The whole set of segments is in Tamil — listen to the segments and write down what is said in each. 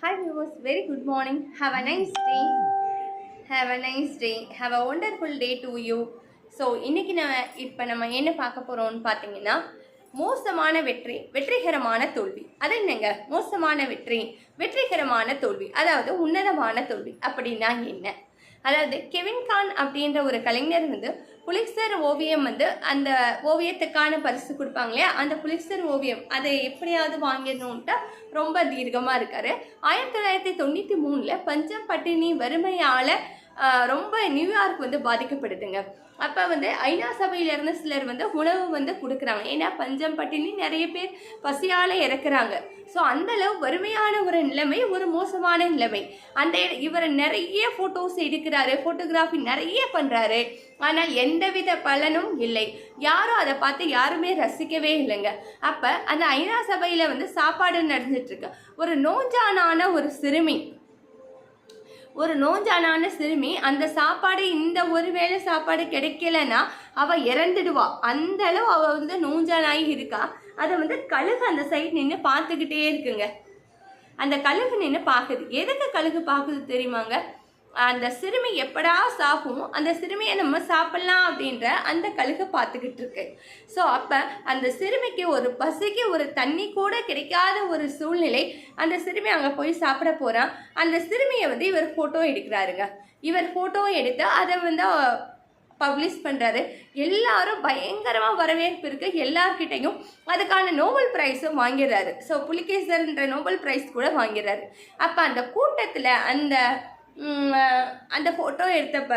Hi viewers, very good morning. Have a nice day. Have a nice day. Have a wonderful day to you. So இன்றைக்கி நம்ம என்ன பார்க்க போகிறோம்னு பார்த்தீங்கன்னா மோசமான வெற்றி வெற்றிகரமான தோல்வி. அது என்னங்க மோசமான வெற்றி வெற்றிகரமான தோல்வி, அதாவது உன்னதமான தோல்வி அப்படின்னா என்ன? அதாவது கெவின் கான் அப்படின்ற ஒரு கலைஞர் புலிட்சர் ஓவியம் அந்த ஓவியத்துக்கான பரிசு கொடுப்பாங்க இல்லையா, அந்த புலிட்சர் ஓவியம் அதை எப்படியாவது வாங்கிடணும்ட்டா ரொம்ப தீர்க்கமாக இருக்காரு. 1993 பஞ்சம் பட்டினி வறுமையால் ரொம்ப நியூயார்க் பாதிக்கப்படுதுங்க. அப்போ ஐநா சபையிலேருந்து சிலர் உணவு கொடுக்குறாங்க. ஏன்னா பஞ்சம் பட்டினி நிறைய பேர் பசியால் இறக்குறாங்க. ஸோ அந்தளவு வறுமையான ஒரு நிலைமை, ஒரு மோசமான நிலைமை. இவர் நிறைய ஃபோட்டோஸ் எடுக்கிறாரு, ஃபோட்டோகிராஃபி நிறைய பண்ணுறாரு. ஆனால் எந்தவித பலனும் இல்லை. யாரும் அதை பார்த்து யாருமே ரசிக்கவே இல்லைங்க. அப்போ அந்த ஐநா சபையில் சாப்பாடு நடந்துட்டுருக்கு. ஒரு நோஞ்சானான சிறுமி அந்த சாப்பாடு, இந்த ஒரு வேளை சாப்பாடு கிடைக்கலன்னா அவள் இறந்துடுவா. அந்த அளவு அவள் நோஞ்சானாகி இருக்கா. அதை கழுகு அந்த சைடு நின்று பார்த்துக்கிட்டே இருக்குங்க. அந்த கழுகு நின்று பார்க்குது. எதுக்கு கழுகு பார்க்குது தெரியுமாங்க? அந்த சிறுமி எப்படா சாகும், அந்த சிறுமியை நம்ம சாப்பிட்லாம் அப்படின்ற அந்த கழுகு பார்த்துக்கிட்டு இருக்கு. ஸோ அப்போ அந்த சிறுமிக்கு ஒரு பசிக்கு ஒரு தண்ணி கூட கிடைக்காத ஒரு சூழ்நிலை. அந்த சிறுமி அங்கே போய் சாப்பிட போகிறான். அந்த சிறுமியை இவர் ஃபோட்டோ எடுக்கிறாருங்க. இவர் ஃபோட்டோ எடுத்து அதை பப்ளிஷ் பண்ணுறாரு. எல்லாரும் பயங்கரமாக வரவேற்பு இருக்குது எல்லார்கிட்டையும். அதுக்கான நோபல் ப்ரைஸும் வாங்கிடுறாரு. ஸோ புலிகேசர்ன்ற நோபல் ப்ரைஸ் கூட வாங்கிடுறாரு. அப்போ அந்த கூட்டத்தில் அந்த ஃபோட்டோ எடுத்தப்ப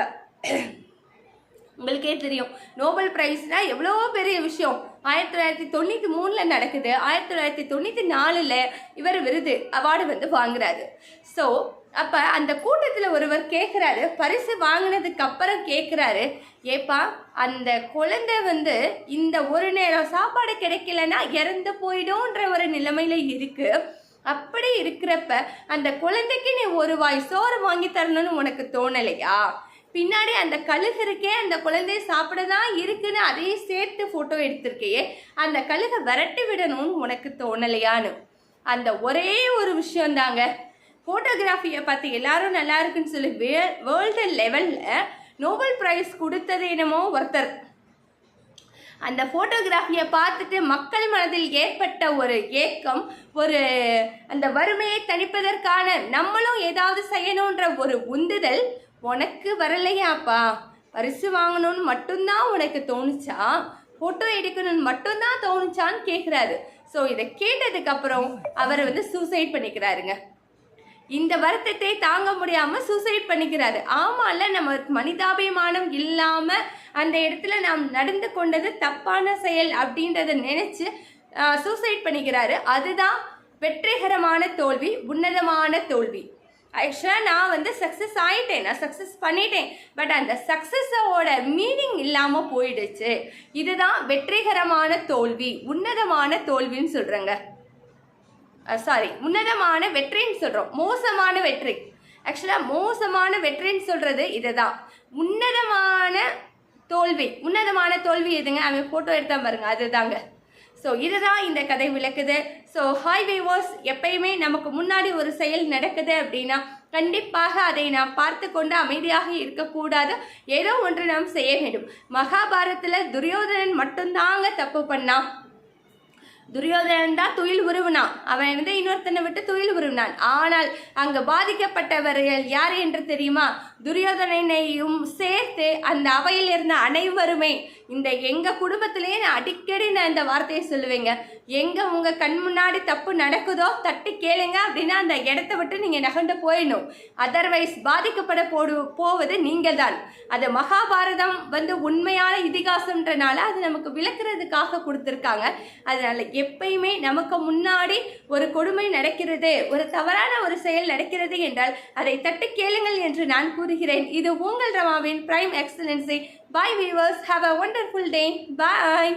உங்களுக்கே தெரியும், நோபல் ப்ரைஸ்னால் எவ்வளோ பெரிய விஷயம். 1993 நடக்குது. 1994 இவர் விருது அவார்டு வாங்குறாரு. ஸோ அப்போ அந்த கூட்டத்தில் ஒருவர் கேட்குறாரு, பரிசு வாங்கினதுக்கு அப்புறம் கேட்குறாரு, ஏப்பா அந்த குழந்தை இந்த ஒரு நேரம் சாப்பாடு கிடைக்கலன்னா இறந்து போயிடும்ன்ற ஒரு நிலைமையில இருக்குது. அப்படி இருக்கிறப்ப அந்த குழந்தைக்கு நீ ஒரு வாய் சோறு வாங்கி தரணும்னு உனக்கு தோணலையா? பின்னாடி அந்த கழுகு இருக்கே, அந்த குழந்தைய சாப்பிட தான் இருக்குன்னு அதையும் சேர்த்து ஃபோட்டோ எடுத்திருக்கையே, அந்த கழுகை விரட்டி விடணும்னு உனக்கு தோணலையான்னு. அந்த ஒரே ஒரு விஷயந்தாங்க. ஃபோட்டோகிராஃபியை பார்த்து எல்லாரும் நல்லா இருக்குன்னு சொல்லி வேர்ல்டு லெவலில் நோபல் ப்ரைஸ் கொடுத்தது என்னமோ ஒருத்தர். அந்த ஃபோட்டோகிராஃபியை பார்த்துட்டு மக்கள் மனதில் ஏற்பட்ட ஒரு ஏக்கம், அந்த வறுமையை தணிப்பதற்கான நம்மளும் ஏதாவது செய்யணுன்ற ஒரு உந்துதல் உனக்கு வரலையாப்பா? பரிசு வாங்கணும்னு மட்டும்தான் உனக்கு தோணுச்சா? ஃபோட்டோ எடுக்கணும்னு மட்டும்தான் தோணுச்சான்னு கேட்குறாரு. ஸோ இதை கேட்டதுக்கப்புறம் அவர் சூசைட் பண்ணிக்கிறாருங்க. இந்த வருத்தத்தை தாங்க முடியாமல் சூசைட் பண்ணிக்கிறாரு. ஆமாம்ல, நம்ம மனிதாபிமானம் இல்லாமல் அந்த இடத்துல நாம் நடந்து கொண்டது தப்பான செயல் அப்படின்றத நினச்சி சூசைட் பண்ணிக்கிறாரு. அதுதான் வெற்றிகரமான தோல்வி, உன்னதமான தோல்வி. ஆக்சுவலாக நான் சக்ஸஸ் ஆகிட்டேன், நான் சக்ஸஸ் பண்ணிட்டேன். பட் அந்த சக்ஸஸோட மீனிங் இல்லாமல் போயிடுச்சு. இதுதான் வெற்றிகரமான தோல்வி, உன்னதமான தோல்வின்னு சொல்கிறேங்க. உன்னதமான வெற்றின்னு சொல்கிறோம், மோசமான வெற்றி. ஆக்சுவலாக மோசமான வெற்றின்னு சொல்கிறது இதுதான். உன்னதமான தோல்வி எதுங்க? அவன் ஃபோட்டோ எடுத்தா பாருங்க, அதுதாங்க. ஸோ இதுதான் இந்த கதை விளக்குது. ஸோ ஹாய் வியூவர்ஸ், எப்பயுமே நமக்கு முன்னாடி ஒரு செயல் நடக்குது அப்படின்னா கண்டிப்பாக அதை நாம் பார்த்து கொண்டு அமைதியாக இருக்கக்கூடாது. ஏதோ ஒன்று நாம் செய்ய வேண்டும். மகாபாரதத்தில் துரியோதனன் மட்டும்தாங்க தப்பு பண்ணான். துரியோதனன் தான் துயில் உருவினான். அவன் இன்னொருத்தனை விட்டு துயில் உருவினான். ஆனால் அங்கு பாதிக்கப்பட்டவர்கள் யார் என்று தெரியுமா? துரியோதனையும் சேர்த்து அந்த அவையில் இருந்த அனைவருமே. எங்கள் குடும்பத்திலேயே நான் அடிக்கடி இந்த வார்த்தையை சொல்லுவேங்க. எங்கே உங்கள் கண் முன்னாடி தப்பு நடக்குதோ தட்டி கேளுங்க, அப்படின்னா அந்த இடத்த விட்டு நீங்கள் நகர்ந்து போயிடணும். அதர்வைஸ் பாதிக்கப்பட போவது நீங்கள் தான். அது மகாபாரதம் உண்மையான இதிகாசம்ன்றனால அது நமக்கு விளக்குறதுக்காக கொடுத்துருக்காங்க. அதனால் எப்பயுமே நமக்கு முன்னாடி ஒரு கொடுமை நடக்கிறது, ஒரு தவறான ஒரு செயல் நடக்கிறது என்றால் அதை தட்டி கேளுங்கள் என்று நான் கூறுகிறேன். இது உங்கள் ரமாவின் prime excellency. Bye viewers, have a wonderful day. Bye.